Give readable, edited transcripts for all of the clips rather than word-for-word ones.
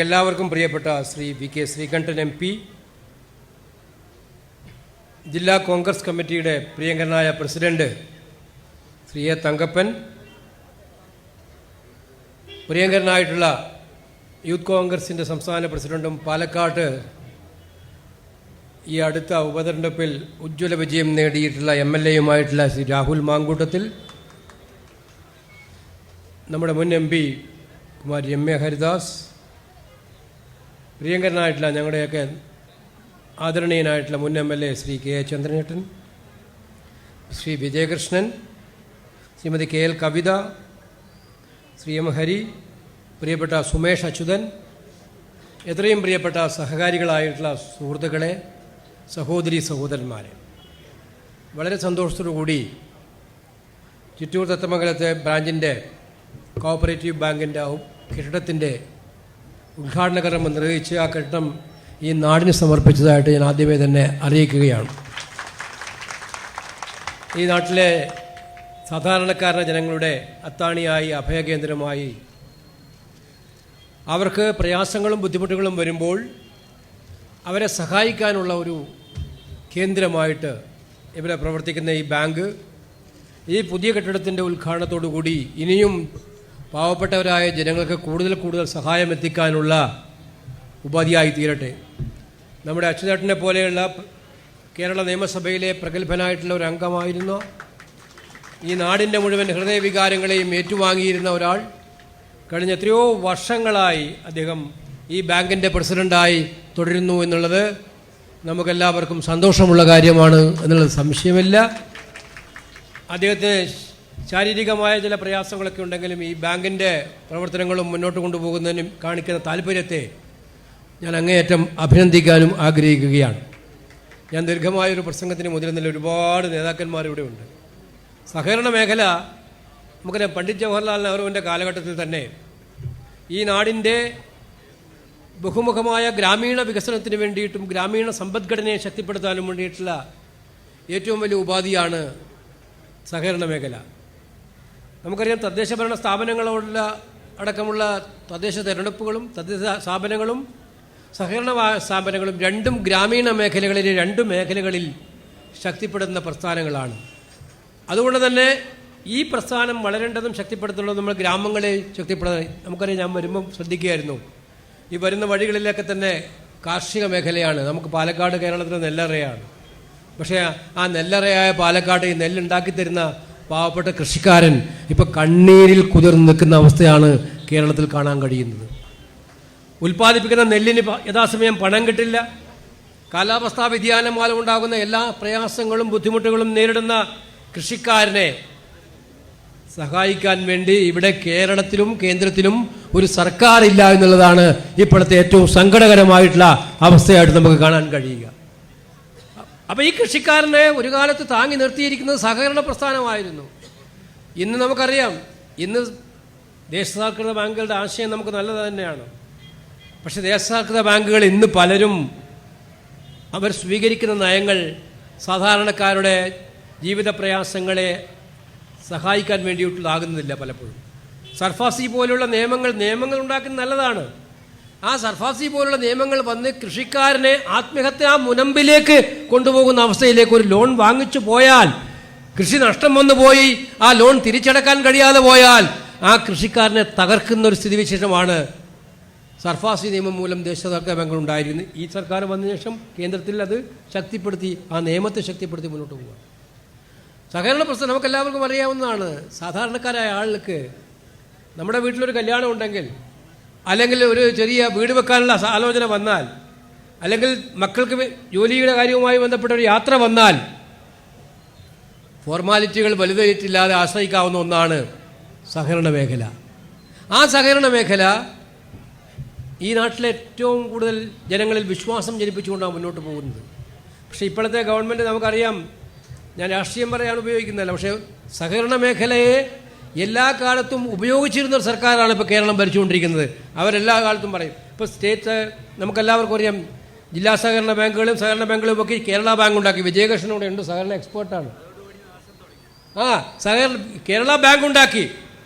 എല്ലാവർക്കും പ്രിയപ്പെട്ട Shri VK. Sreekandan MP, ജില്ലാ കോൺഗ്രസ് കമ്മിറ്റിയുടെ പ്രിയങ്കരനായ പ്രസിഡന്റ് ശ്രീ എ. തങ്കപ്പൻ, പ്രിയങ്കരനായിട്ടുള്ള യൂത്ത് കോൺഗ്രസിൻ്റെ സംസ്ഥാന പ്രസിഡന്റും പാലക്കാട് ഈ അടുത്ത ഉപതെരഞ്ഞെടുപ്പിൽ ഉജ്ജ്വല വിജയം നേടിയിട്ടുള്ള MLA-യുമായിട്ടുള്ള ശ്രീ രാഹുൽ മാങ്കൂട്ടത്തിൽ, നമ്മുടെ മുൻ MP കുമാരി രമ്യ ഹരിദാസ്, പ്രിയങ്കരനായിട്ടുള്ള ഞങ്ങളുടെയൊക്കെ ആദരണീയനായിട്ടുള്ള മുൻ MLA ശ്രീ കെ ചന്ദ്രനേട്ടൻ, ശ്രീ വിജയകൃഷ്ണൻ, ശ്രീമതി KL കവിത, ശ്രീ M ഹരി, പ്രിയപ്പെട്ട സുമേഷ് അച്യുതൻ, എത്രയും പ്രിയപ്പെട്ട സഹകാരികളായിട്ടുള്ള സുഹൃത്തുക്കളെ, സഹോദരി സഹോദരന്മാരെ, വളരെ സന്തോഷത്തോടു കൂടി ചിറ്റൂർ തത്തമംഗലത്തെ ബ്രാഞ്ചിൻ്റെ കോഓപ്പറേറ്റീവ് ബാങ്കിൻ്റെ കെട്ടിടത്തിൻ്റെ ഉദ്ഘാടന കർമ്മം നിർവഹിച്ച് ആ കെട്ടിടം ഈ നാടിന് സമർപ്പിച്ചതായിട്ട് ഞാൻ ആദ്യമേ തന്നെ അറിയിക്കുകയാണ്. ഈ നാട്ടിലെ സാധാരണക്കാരായ ജനങ്ങളുടെ അത്താണിയായി, അഭയകേന്ദ്രമായി, അവർക്ക് പ്രയാസങ്ങളും ബുദ്ധിമുട്ടുകളും വരുമ്പോൾ അവരെ സഹായിക്കാനുള്ള ഒരു കേന്ദ്രമായിട്ട് ഇവിടെ പ്രവർത്തിക്കുന്ന ഈ ബാങ്ക് ഈ പുതിയ കെട്ടിടത്തിൻ്റെ ഉദ്ഘാടനത്തോടു കൂടി ഇനിയും പാവപ്പെട്ടവരായ ജനങ്ങൾക്ക് കൂടുതൽ സഹായം എത്തിക്കാനുള്ള ഉപാധിയായി തീരട്ടെ. നമ്മുടെ അച്യുതേട്ടനെ പോലെയുള്ള കേരള നിയമസഭയിലെ പ്രഗത്ഭനായിട്ടുള്ള ഒരു അംഗമായിരുന്ന, ഈ നാടിൻ്റെ മുഴുവൻ ഹൃദയവികാരങ്ങളെയും ഏറ്റുവാങ്ങിയിരുന്ന ഒരാൾ, കഴിഞ്ഞ എത്രയോ വർഷങ്ങളായി അദ്ദേഹം ഈ ബാങ്കിൻ്റെ പ്രസിഡൻ്റായി തുടരുന്നു എന്നുള്ളത് നമുക്കെല്ലാവർക്കും സന്തോഷമുള്ള കാര്യമാണ് എന്നുള്ളത് സംശയമില്ല. അദ്ദേഹത്തിന് ശാരീരികമായ ചില പ്രയാസങ്ങളൊക്കെ ഉണ്ടെങ്കിലും ഈ ബാങ്കിൻ്റെ പ്രവർത്തനങ്ങളും മുന്നോട്ട് കൊണ്ടുപോകുന്നതിനും കാണിക്കുന്ന താല്പര്യത്തെ ഞാൻ അങ്ങേയറ്റം അഭിനന്ദിക്കാനും ആഗ്രഹിക്കുകയാണ്. ഞാൻ ദീർഘമായൊരു പ്രസംഗത്തിന് മുതിരുന്നില്ല, ഒരുപാട് നേതാക്കന്മാർ ഇവിടെ ഉണ്ട്. സഹകരണ മേഖല നമുക്കറിയാം, പണ്ഡിറ്റ് ജവഹർലാൽ നെഹ്റുവിൻ്റെ കാലഘട്ടത്തിൽ തന്നെ ഈ നാടിൻ്റെ ബഹുമുഖമായ ഗ്രാമീണ വികസനത്തിന് വേണ്ടിയിട്ടും ഗ്രാമീണ സമ്പദ്ഘടനയെ ശക്തിപ്പെടുത്താനും വേണ്ടിയിട്ടുള്ള ഏറ്റവും വലിയ ഉപാധിയാണ് സഹകരണ മേഖല. നമുക്കറിയാം, തദ്ദേശഭരണ സ്ഥാപനങ്ങളോടുള്ള അടക്കമുള്ള തദ്ദേശ തെരഞ്ഞെടുപ്പുകളും തദ്ദേശ സ്ഥാപനങ്ങളും സഹകരണ സ്ഥാപനങ്ങളും രണ്ടും ഗ്രാമീണ മേഖലകളിലെ രണ്ട് മേഖലകളിൽ ശക്തിപ്പെടുന്ന പ്രസ്ഥാനങ്ങളാണ്. അതുകൊണ്ട് തന്നെ ഈ പ്രസ്ഥാനം വളരേണ്ടതും ശക്തിപ്പെടുത്തേണ്ടതും നമ്മൾ ഗ്രാമങ്ങളെ ശക്തിപ്പെടുത്താൻ നമുക്കറിയാം. ഞാൻ വരുമ്പം ശ്രദ്ധിക്കുകയായിരുന്നു, ഈ വരുന്ന വഴികളിലൊക്കെ തന്നെ കാർഷിക മേഖലയാണ്. നമുക്ക് പാലക്കാട് കേരളത്തിലെ നെല്ലറയാണ്. പക്ഷേ ആ നെല്ലറയായ പാലക്കാട് ഈ നെല്ലുണ്ടാക്കി തരുന്ന പാവപ്പെട്ട കൃഷിക്കാരൻ ഇപ്പം കണ്ണീരിൽ കുതിർന്ന് നിൽക്കുന്ന അവസ്ഥയാണ് കേരളത്തിൽ കാണാൻ കഴിയുന്നത്. ഉൽപ്പാദിപ്പിക്കുന്ന നെല്ലിന് യഥാസമയം പണം കിട്ടില്ല. കാലാവസ്ഥാ വ്യതിയാനം മൂലം ഉണ്ടാകുന്ന എല്ലാ പ്രയാസങ്ങളും ബുദ്ധിമുട്ടുകളും നേരിടുന്ന കൃഷിക്കാരനെ സഹായിക്കാൻ വേണ്ടി ഇവിടെ കേരളത്തിലും കേന്ദ്രത്തിലും ഒരു സർക്കാർ ഇല്ല എന്നുള്ളതാണ് ഇപ്പോഴത്തെ ഏറ്റവും സങ്കടകരമായിട്ടുള്ള അവസ്ഥയായിട്ട് നമുക്ക് കാണാൻ കഴിയുക. അപ്പോൾ ഈ കൃഷിക്കാരനെ ഒരു കാലത്ത് താങ്ങി നിർത്തിയിരിക്കുന്നത് സഹകരണ പ്രസ്ഥാനമായിരുന്നു. ഇന്ന് നമുക്കറിയാം, ഇന്ന് ദേശസാൽകൃത ബാങ്കുകളുടെ ആശയം നമുക്ക് നല്ലത് തന്നെയാണ്. പക്ഷെ ദേശസാൽകൃത ബാങ്കുകൾ ഇന്ന് പലരും അവർ സ്വീകരിക്കുന്ന നയങ്ങൾ സാധാരണക്കാരുടെ ജീവിത പ്രയാസങ്ങളെ സഹായിക്കാൻ വേണ്ടിയിട്ടുള്ളതാകുന്നില്ല. പലപ്പോഴും സർഫാസി പോലുള്ള നിയമങ്ങൾ ഉണ്ടാക്കുന്നത് നല്ലതാണ്. ആ സർഫാസി പോലുള്ള നിയമങ്ങൾ വന്ന് കൃഷിക്കാരനെ ആത്മഹത്യാ മുനമ്പിലേക്ക് കൊണ്ടുപോകുന്ന അവസ്ഥയിലേക്ക് ഒരു ലോൺ വാങ്ങിച്ചു പോയാൽ, കൃഷി നഷ്ടം വന്നു പോയി ആ ലോൺ തിരിച്ചടക്കാൻ കഴിയാതെ പോയാൽ ആ കൃഷിക്കാരനെ തകർക്കുന്ന ഒരു സ്ഥിതിവിശേഷമാണ് സർഫാസി നിയമം മൂലം ദേശസാൽകൃത ബാങ്കുകൾ ഉണ്ടായിരുന്നു. ഈ സർക്കാർ വന്നതിന് ശേഷം കേന്ദ്രത്തിൽ അത് ശക്തിപ്പെടുത്തി, ആ നിയമത്തെ ശക്തിപ്പെടുത്തി മുന്നോട്ട് പോകുക. സഹകരണ പ്രസ്ഥാനം നമുക്ക് എല്ലാവർക്കും അറിയാവുന്നതാണ്. സാധാരണക്കാരായ ആളുകൾക്ക് നമ്മുടെ വീട്ടിലൊരു കല്യാണം ഉണ്ടെങ്കിൽ, അല്ലെങ്കിൽ ഒരു ചെറിയ വീട് വെക്കാനുള്ള ആലോചന വന്നാൽ, അല്ലെങ്കിൽ മക്കൾക്ക് ജോലിയുടെ കാര്യവുമായി ബന്ധപ്പെട്ട ഒരു യാത്ര വന്നാൽ, ഫോർമാലിറ്റികൾ വലുതായിട്ടില്ലാതെ ആശ്രയിക്കാവുന്ന ഒന്നാണ് സഹകരണ മേഖല. ആ സഹകരണ മേഖല ഈ നാട്ടിലെ ഏറ്റവും കൂടുതൽ ജനങ്ങളിൽ വിശ്വാസം ജനിപ്പിച്ചുകൊണ്ടാണ് മുന്നോട്ട് പോകുന്നത്. പക്ഷേ ഇപ്പോഴത്തെ ഗവൺമെൻറ് നമുക്കറിയാം, ഞാൻ രാഷ്ട്രീയം പറയാൻ ഉപയോഗിക്കുന്നില്ല, പക്ഷേ സഹകരണ മേഖലയെ എല്ലാ കാലത്തും ഉപയോഗിച്ചിരുന്ന ഒരു സർക്കാരാണ് ഇപ്പോൾ കേരളം ഭരിച്ചുകൊണ്ടിരിക്കുന്നത്. അവരെല്ലാ കാലത്തും പറയും. ഇപ്പോൾ സ്റ്റേറ്റ് നമുക്കെല്ലാവർക്കും അറിയാം, ജില്ലാ സഹകരണ ബാങ്കുകളും സഹകരണ ബാങ്കുകളും ഒക്കെ കേരള ബാങ്ക് ഉണ്ടാക്കി. വിജയകൃഷ്ണനോടെ ഉണ്ട്, സഹകരണ എക്സ്പേർട്ടാണ്. കേരള ബാങ്ക് ഉണ്ടാക്കി.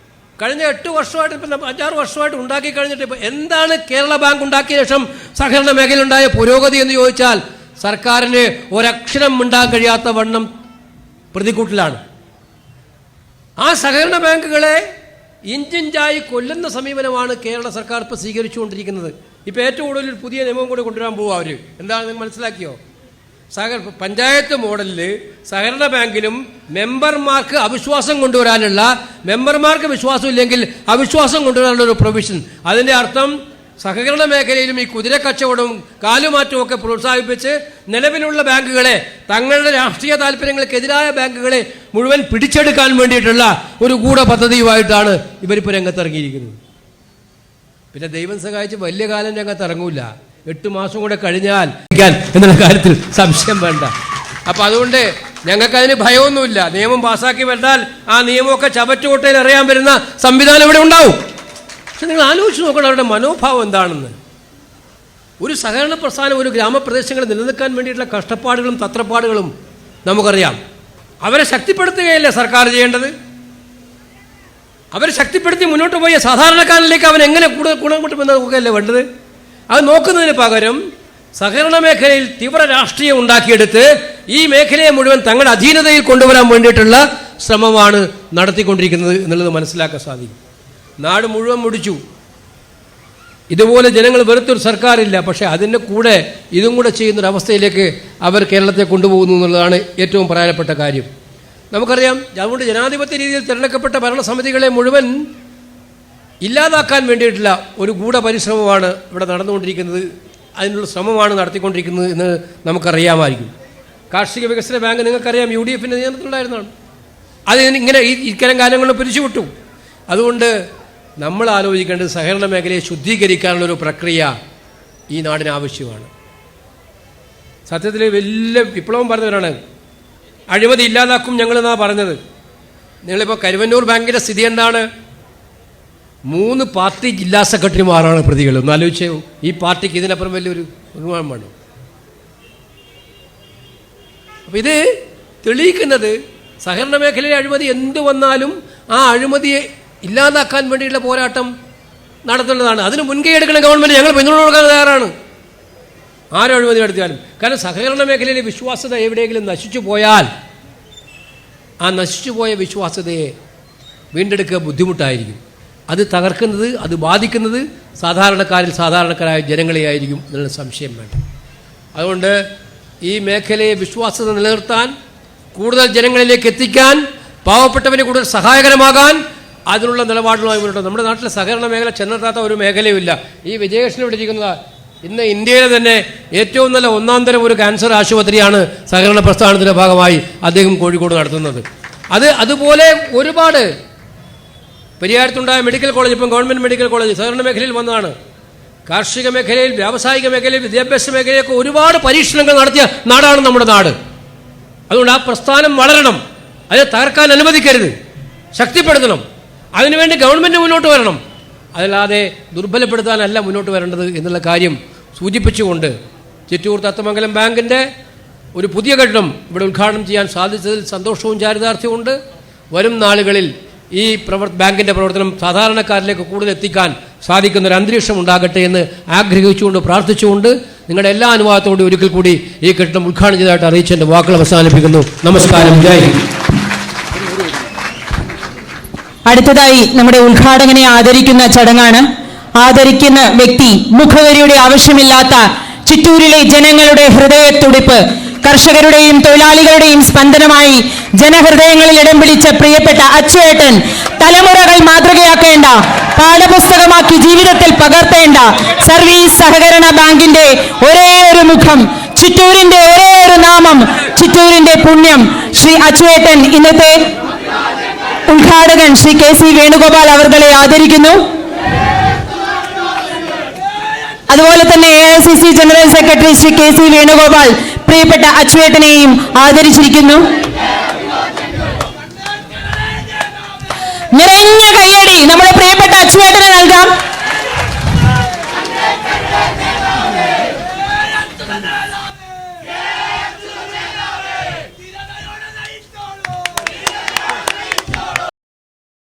കഴിഞ്ഞ 8 വർഷമായിട്ട് ഇപ്പം 5-6 വർഷമായിട്ട് ഉണ്ടാക്കി കഴിഞ്ഞിട്ട് ഇപ്പം എന്താണ് കേരള ബാങ്ക് ഉണ്ടാക്കിയ ശേഷം സഹകരണ മേഖലയിലുണ്ടായ പുരോഗതി എന്ന് ചോദിച്ചാൽ സർക്കാരിന് ഒരക്ഷരം ഉണ്ടാകാൻ കഴിയാത്ത വണ്ണം പ്രതികൂട്ടിലാണ്. ആ സഹകരണ ബാങ്കുകളെ ഇഞ്ചിഞ്ചായി കൊല്ലുന്ന സമീപനമാണ് കേരള സർക്കാർ ഇപ്പോൾ സ്വീകരിച്ചുകൊണ്ടിരിക്കുന്നത്. ഇപ്പോൾ ഏറ്റവും കൂടുതൽ ഒരു പുതിയ നിയമം കൂടി കൊണ്ടുവരാൻ പോവുക അവർ. എന്താണെന്ന് നിങ്ങൾ മനസ്സിലാക്കിയോ? പഞ്ചായത്ത് മോഡലിൽ സഹകരണ ബാങ്കിലും മെമ്പർമാർക്ക് അവിശ്വാസം കൊണ്ടുവരാനുള്ള, മെമ്പർമാർക്ക് വിശ്വാസം ഇല്ലെങ്കിൽ അവിശ്വാസം കൊണ്ടുവരാനുള്ള ഒരു പ്രൊവിഷൻ. അതിൻ്റെ അർത്ഥം സഹകരണ മേഖലയിലും ഈ കുതിര കച്ചവടവും കാലുമാറ്റവും ഒക്കെ പ്രോത്സാഹിപ്പിച്ച് നിലവിലുള്ള ബാങ്കുകളെ, തങ്ങളുടെ രാഷ്ട്രീയ താല്പര്യങ്ങൾക്കെതിരായ ബാങ്കുകളെ മുഴുവൻ പിടിച്ചെടുക്കാൻ വേണ്ടിയിട്ടുള്ള ഒരു ഗൂഢ പദ്ധതിയുമായിട്ടാണ് ഇവരിപ്പോൾ രംഗത്തിറങ്ങിയിരിക്കുന്നത്. പിന്നെ ദൈവം സഹായിച്ച് വലിയ കാലം രംഗത്തിറങ്ങൂല. 8 മാസം കൂടെ കഴിഞ്ഞാൽ എന്നുള്ള കാര്യത്തിൽ സംശയം വേണ്ട. അപ്പം അതുകൊണ്ട് ഞങ്ങൾക്കതിന് ഭയമൊന്നുമില്ല. നിയമം പാസ്സാക്കി വന്നാൽ ആ നിയമമൊക്കെ ചവറ്റുകൊട്ടയിൽ അറിയാൻ വരുന്ന സംവിധാനം ഇവിടെ ഉണ്ടാവും. പക്ഷെ നിങ്ങൾ ആലോചിച്ച് നോക്കണം അവരുടെ മനോഭാവം എന്താണെന്ന്. ഒരു സഹകരണ പ്രസ്ഥാനം ഒരു ഗ്രാമപ്രദേശങ്ങളിൽ നിലനിൽക്കാൻ വേണ്ടിയിട്ടുള്ള കഷ്ടപ്പാടുകളും തത്രപ്പാടുകളും നമുക്കറിയാം. അവരെ ശക്തിപ്പെടുത്തുകയല്ലേ സർക്കാർ ചെയ്യേണ്ടത്? അവരെ ശക്തിപ്പെടുത്തി മുന്നോട്ട് പോയ സാധാരണക്കാരനിലേക്ക് അവൻ എങ്ങനെ കൂടുതൽ ഗുണം കിട്ടുമെന്ന് നോക്കുകയല്ലേ വേണ്ടത്? അത് നോക്കുന്നതിന് പകരം സഹകരണ മേഖലയിൽ തീവ്ര രാഷ്ട്രീയം ഉണ്ടാക്കിയെടുത്ത് ഈ മേഖലയെ മുഴുവൻ തങ്ങളുടെ അധീനതയിൽ കൊണ്ടുവരാൻ വേണ്ടിയിട്ടുള്ള ശ്രമമാണ് നടത്തിക്കൊണ്ടിരിക്കുന്നത് എന്നുള്ളത് മനസ്സിലാക്കാൻ സാധിക്കും. നാട് മുഴുവൻ മുടിച്ചു. ഇതുപോലെ ജനങ്ങൾ വെറുത്തൊരു സർക്കാരില്ല. പക്ഷേ അതിൻ്റെ കൂടെ ഇതും കൂടെ ചെയ്യുന്നൊരവസ്ഥയിലേക്ക് അവർ കേരളത്തെ കൊണ്ടുപോകുന്നു എന്നുള്ളതാണ് ഏറ്റവും പ്രധാനപ്പെട്ട കാര്യം. നമുക്കറിയാം, അതുകൊണ്ട് ജനാധിപത്യ രീതിയിൽ തിരഞ്ഞെടുക്കപ്പെട്ട ഭരണസമിതികളെ മുഴുവൻ ഇല്ലാതാക്കാൻ വേണ്ടിയിട്ടുള്ള ഒരു ഗൂഢപരിശ്രമമാണ് ഇവിടെ നടന്നുകൊണ്ടിരിക്കുന്നത്. അതിനുള്ള ശ്രമമാണ് നടത്തിക്കൊണ്ടിരിക്കുന്നത് എന്ന് നമുക്കറിയാമായിരിക്കും. കാർഷിക വികസന ബാങ്ക് നിങ്ങൾക്കറിയാം UDFൻ്റെ നിയന്ത്രണത്തിലുണ്ടായിരുന്നതാണ്. അത് ഇങ്ങനെ ഇത്തരം കാലങ്ങളിൽ പിരിച്ചുവിട്ടു. അതുകൊണ്ട് നമ്മൾ ആലോചിക്കേണ്ടത് സഹകരണ മേഖലയെ ശുദ്ധീകരിക്കാനുള്ളൊരു പ്രക്രിയ ഈ നാടിന് ആവശ്യമാണ്. സത്യത്തിൽ വലിയ വിപ്ലവം പറഞ്ഞവരാണ്. അഴിമതി ഇല്ലാതാക്കും ഞങ്ങളെന്നാണ് പറഞ്ഞത്. നിങ്ങളിപ്പോൾ കരുവന്നൂർ ബാങ്കിൻ്റെ സ്ഥിതി എന്താണ്? 3 പാർട്ടി ജില്ലാ സെക്രട്ടറിമാരാണ് പ്രതികൾ. ഒന്ന് ആലോചിച്ചേ. ഈ പാർട്ടിക്ക് ഇതിനപ്പുറം വലിയൊരു ബഹുമാനം വേണം. അപ്പം ഇത് തെളിയിക്കുന്നത് സഹകരണ മേഖലയിലെ അഴിമതി എന്ത് വന്നാലും ആ അഴിമതിയെ ഇല്ലാതാക്കാൻ വേണ്ടിയുള്ള പോരാട്ടം നടത്തേണ്ടതാണ്. അതിന് മുൻകൈ എടുക്കുന്ന ഗവൺമെൻറ് ഞങ്ങൾ പിന്തുണ കൊടുക്കാൻ തയ്യാറാണ്. ആരും അഴിമതി നടത്തിയാലും. കാരണം സഹകരണ മേഖലയിലെ വിശ്വാസ്യത എവിടെയെങ്കിലും നശിച്ചു പോയാൽ ആ നശിച്ചുപോയ വിശ്വാസ്യതയെ വീണ്ടെടുക്കുക ബുദ്ധിമുട്ടായിരിക്കും. അത് തകർക്കുന്നത്, അത് ബാധിക്കുന്നത് സാധാരണക്കാരായ ജനങ്ങളെയായിരിക്കും എന്നുള്ള സംശയം വേണ്ട. അതുകൊണ്ട് ഈ മേഖലയെ വിശ്വാസ്യത നിലനിർത്താൻ, കൂടുതൽ ജനങ്ങളിലേക്ക് എത്തിക്കാൻ, പാവപ്പെട്ടവന് കൂടുതൽ സഹായകരമാകാൻ അതിനുള്ള നിലപാടുമായി മുന്നോട്ട്. നമ്മുടെ നാട്ടിലെ സഹകരണ മേഖല ചെന്നെത്താത്ത ഒരു മേഖലയുമില്ല. ഈ വിജയകൃഷ്ണൻ ഇവിടെ ഇരിക്കുന്ന ഇന്ന് ഇന്ത്യയിലെ തന്നെ ഏറ്റവും നല്ല 1-ാം തരം ഒരു ക്യാൻസർ ആശുപത്രിയാണ് സഹകരണ പ്രസ്ഥാനത്തിൻ്റെ ഭാഗമായി അദ്ദേഹം കോഴിക്കോട് നടത്തുന്നത്. അതുപോലെ ഒരുപാട് പെരിയാരത്തുണ്ടായ മെഡിക്കൽ കോളേജ്, ഇപ്പം ഗവൺമെൻറ് മെഡിക്കൽ കോളേജ് സഹകരണ മേഖലയിൽ വന്നതാണ്. കാർഷിക മേഖലയിൽ, വ്യാവസായിക മേഖലയിൽ, വിദ്യാഭ്യാസ മേഖലയൊക്കെ ഒരുപാട് പരീക്ഷണങ്ങൾ നടത്തിയ നാടാണ് നമ്മുടെ നാട്. അതുകൊണ്ട് ആ പ്രസ്ഥാനം വളരണം. അതിനെ തകർക്കാൻ അനുവദിക്കരുത്, ശക്തിപ്പെടുത്തണം. അതിനുവേണ്ടി ഗവൺമെൻറ് മുന്നോട്ട് വരണം. അതല്ലാതെ ദുർബലപ്പെടുത്താനല്ല മുന്നോട്ട് വരേണ്ടത് എന്നുള്ള കാര്യം സൂചിപ്പിച്ചുകൊണ്ട് ചിറ്റൂർ തത്തമംഗലം ബാങ്കിൻ്റെ ഒരു പുതിയ ഘട്ടം ഇവിടെ ഉദ്ഘാടനം ചെയ്യാൻ സാധിച്ചതിൽ സന്തോഷവും ചാരിതാർത്ഥ്യമുണ്ട്. വരും നാളുകളിൽ ഈ ബാങ്കിൻ്റെ പ്രവർത്തനം സാധാരണക്കാരിലേക്ക് കൂടുതൽ എത്തിക്കാൻ സാധിക്കുന്നൊരു അന്തരീക്ഷം ഉണ്ടാകട്ടെ എന്ന് ആഗ്രഹിച്ചുകൊണ്ട് പ്രാർത്ഥിച്ചുകൊണ്ട് നിങ്ങളുടെ എല്ലാ അനുവാദത്തോടും ഒരിക്കൽ കൂടി ഈ ഘട്ടം ഉദ്ഘാടനം ചെയ്തതായിട്ട് അറിയിച്ച് എൻ്റെ വാക്കുകൾ അവസാനിപ്പിക്കുന്നു. നമസ്കാരം. ജയ് ഹിന്ദ്. അടുത്തതായി നമ്മുടെ ഉദ്ഘാടകനെ ആദരിക്കുന്ന ചടങ്ങാണ്. ആദരിക്കുന്ന വ്യക്തി മുഖവരിയുടെ ആവശ്യമില്ലാത്ത ചിറ്റൂരിലെ ജനങ്ങളുടെ ഹൃദയത്തുടിപ്പ്, കർഷകരുടെയും തൊഴിലാളികളുടെയും സ്പന്ദനമായി ജനഹൃദയങ്ങളിൽ ഇടം പിടിച്ച പ്രിയപ്പെട്ട അച്ചുവേട്ടൻ, തലമുറകൾ മാതൃകയാക്കേണ്ട, പാഠപുസ്തകമാക്കി ജീവിതത്തിൽ പകർത്തേണ്ട സർവീസ് സഹകരണ ബാങ്കിന്റെ ഒരേ ഒരു മുഖം, ചിറ്റൂരിന്റെ ഒരേ ഒരു നാമം, ചിറ്റൂരിന്റെ പുണ്യം ശ്രീ അച്ചുവേട്ടൻ ഇന്നത്തെ ഉദ്ഘാടകൻ ശ്രീ KC വേണുഗോപാൽ അവർകളെ ആദരിക്കുന്നു. അതുപോലെ തന്നെ AICC general secretary Shri KC Venugopal പ്രിയപ്പെട്ട അച്ചുവേട്ടനെയും ആദരിച്ചിരിക്കുന്നു. നിറഞ്ഞ കയ്യടി